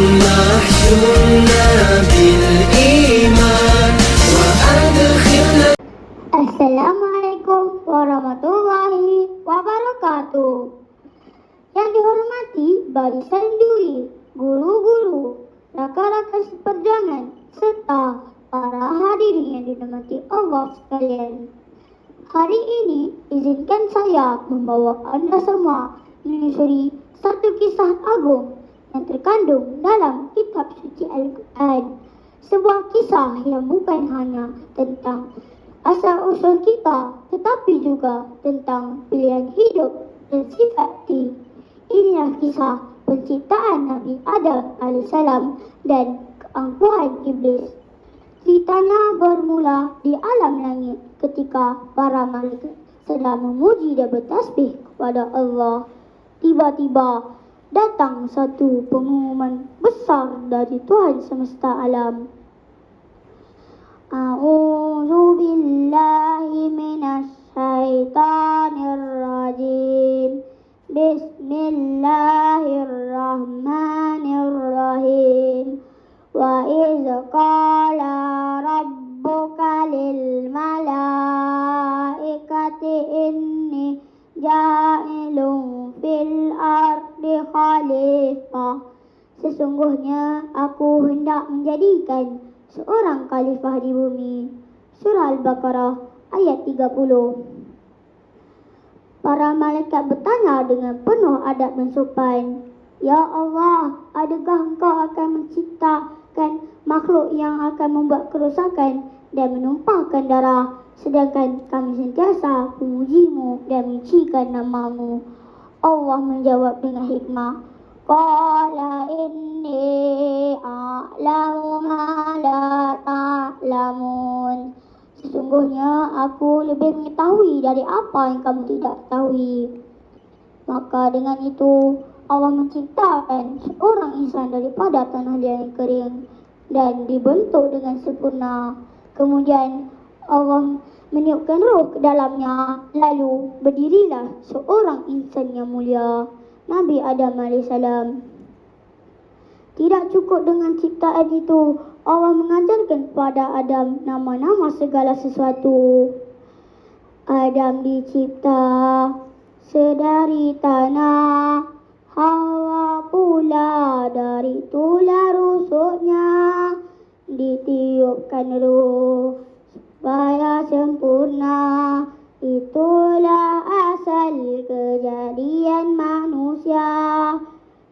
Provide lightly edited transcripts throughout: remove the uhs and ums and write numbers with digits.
احشرنا بالإيمان وأدخلنا. Assalamualaikum warahmatullahi wabarakatuh. Yang dihormati barisan juri, guru-guru, rakan-rakan seperjuangan, serta para hadirin yang dirahmati Allah sekalian. Hari ini izinkan saya membawa anda semua menyusuri satu kisah agung yang terkandung dalam kitab suci Al-Quran. Sebuah kisah yang bukan hanya tentang asal-usul kita, tetapi juga tentang pilihan hidup dan sifat hati. Inilah kisah penciptaan Nabi Adam AS dan keangkuhan iblis. Ceritanya bermula di alam langit ketika para malaikat sedang memuji dan bertasbih kepada Allah. Tiba-tiba datang satu pengumuman besar dari Tuhan semesta alam. A'udzu billahi minasy syaithanir rajim. Bismillahirrahmanirrahim. Wa idz qala rabbuka lil malaikati inni ja'ilun fil ardi khalifah. Sesungguhnya aku hendak menjadikan seorang khalifah di bumi. Surah Al-Baqarah ayat 30. Para malaikat bertanya dengan penuh adab dan sopan, "Ya Allah, adakah Engkau akan menciptakan makhluk yang akan membuat kerosakan dan menumpahkan darah, sedangkan kami sentiasa memuji-Mu dan mencikan nama-Mu?" Allah menjawab dengan hikmah, "Qala inni a'lamu ma la ta'lamun." Sesungguhnya aku lebih mengetahui dari apa yang kamu tidak ketahui. Maka dengan itu Allah menciptakan seorang insan daripada tanah liat yang kering dan dibentuk dengan sempurna. Kemudian Allah meniupkan roh ke dalamnya, lalu berdirilah seorang insan yang mulia, Nabi Adam AS. Tidak cukup dengan ciptaan itu, Allah mengajarkan kepada Adam nama-nama segala sesuatu. Adam dicipta sedari tanah, Hawa pula dari tulang rusuknya, ditiupkan ruh supaya sempurna. Itulah asal kejadian manusia.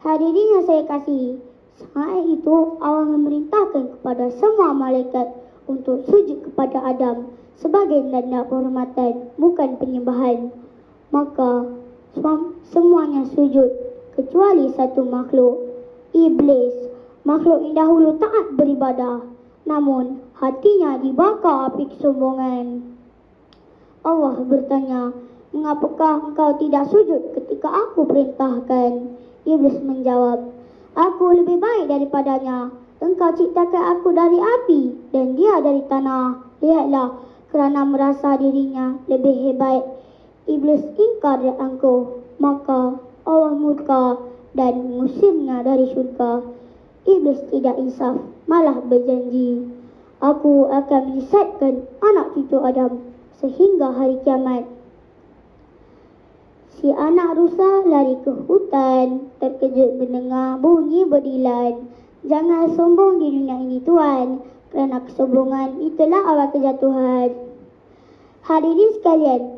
Hadirin yang saya kasih, saat itu Allah memerintahkan kepada semua malaikat untuk sujud kepada Adam sebagai tanda penghormatan, bukan penyembahan. Maka semuanya sujud kecuali satu makhluk, iblis. Makhluk yang dahulu taat beribadah, namun hatinya dibakar api kesombongan. Allah bertanya, "Mengapakah engkau tidak sujud ketika aku perintahkan?" Iblis menjawab, "Aku lebih baik daripadanya. Engkau ciptakan aku dari api dan dia dari tanah. Lihatlah, kerana merasa dirinya lebih hebat, iblis ingkar dan angkuh. Maka Allah murka dan mengusirnya dari syurga." Iblis tidak insaf, malah berjanji, "Aku akan menyesatkan anak cucu Adam sehingga hari kiamat." Si anak rusa lari ke hutan, terkejut mendengar bunyi berdilan. "Jangan sombong di dunia ini Tuan, kerana kesombongan itulah awal kejatuhan." Hadirin sekalian,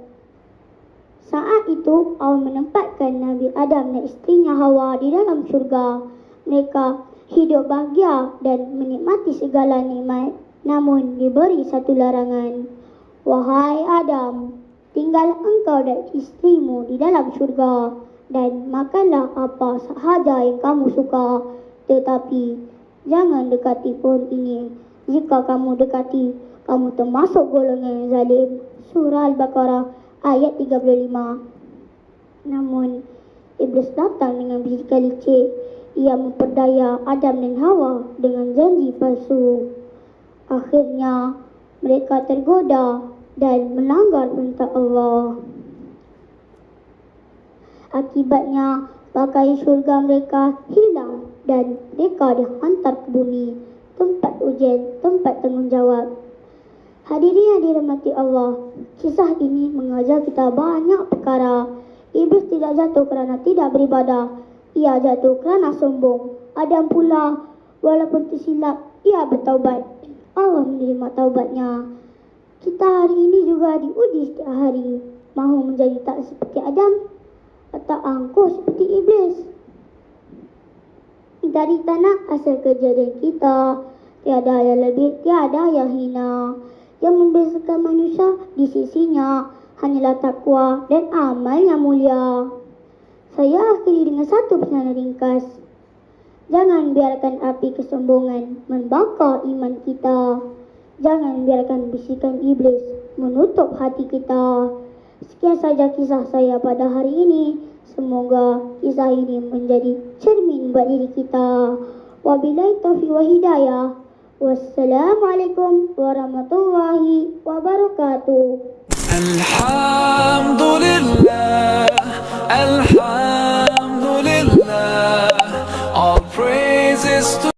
saat itu Allah menempatkan Nabi Adam dan isterinya Hawa di dalam syurga. Mereka hidup bahagia dan menikmati segala nikmat. Namun diberi satu larangan, "Wahai Adam, tinggal engkau dan isterimu di dalam syurga dan makanlah apa sahaja yang kamu suka. Tetapi jangan dekati pohon ini. Jika kamu dekati, kamu termasuk golongan yang zalim." Surah Al-Baqarah ayat 35. Namun iblis datang dengan bisikan licik. Ia memperdaya Adam dan Hawa dengan janji palsu. Akhirnya mereka tergoda dan melanggar perintah Allah. Akibatnya pakaian syurga mereka hilang dan mereka dihantar ke bumi, tempat ujian, tempat tanggungjawab. Hadirin yang dirahmati Allah, kisah ini mengajar kita banyak perkara. Iblis tidak jatuh kerana tidak beribadah, ia jatuh kerana sombong. Adam pula, walaupun tersilap, ia bertaubat. Allah menerima taubatnya. Kita hari ini juga diuji setiap hari. Mahu menjadi tak seperti Adam atau angkuh seperti iblis. Dari tanah asal kejadian kita, tiada yang lebih, tiada yang hina. Yang membezakan manusia di sisinya hanyalah takwa dan amal yang mulia. Saya akhiri dengan satu pesanan ringkas. Jangan biarkan api kesombongan membakar iman kita. Jangan biarkan bisikan iblis menutup hati kita. Sekian saja kisah saya pada hari ini. Semoga kisah ini menjadi cermin buat diri kita. Wabillahi taufiq wa hidayah. Wassalamualaikum warahmatullahi wabarakatuh. Alhamdulillah.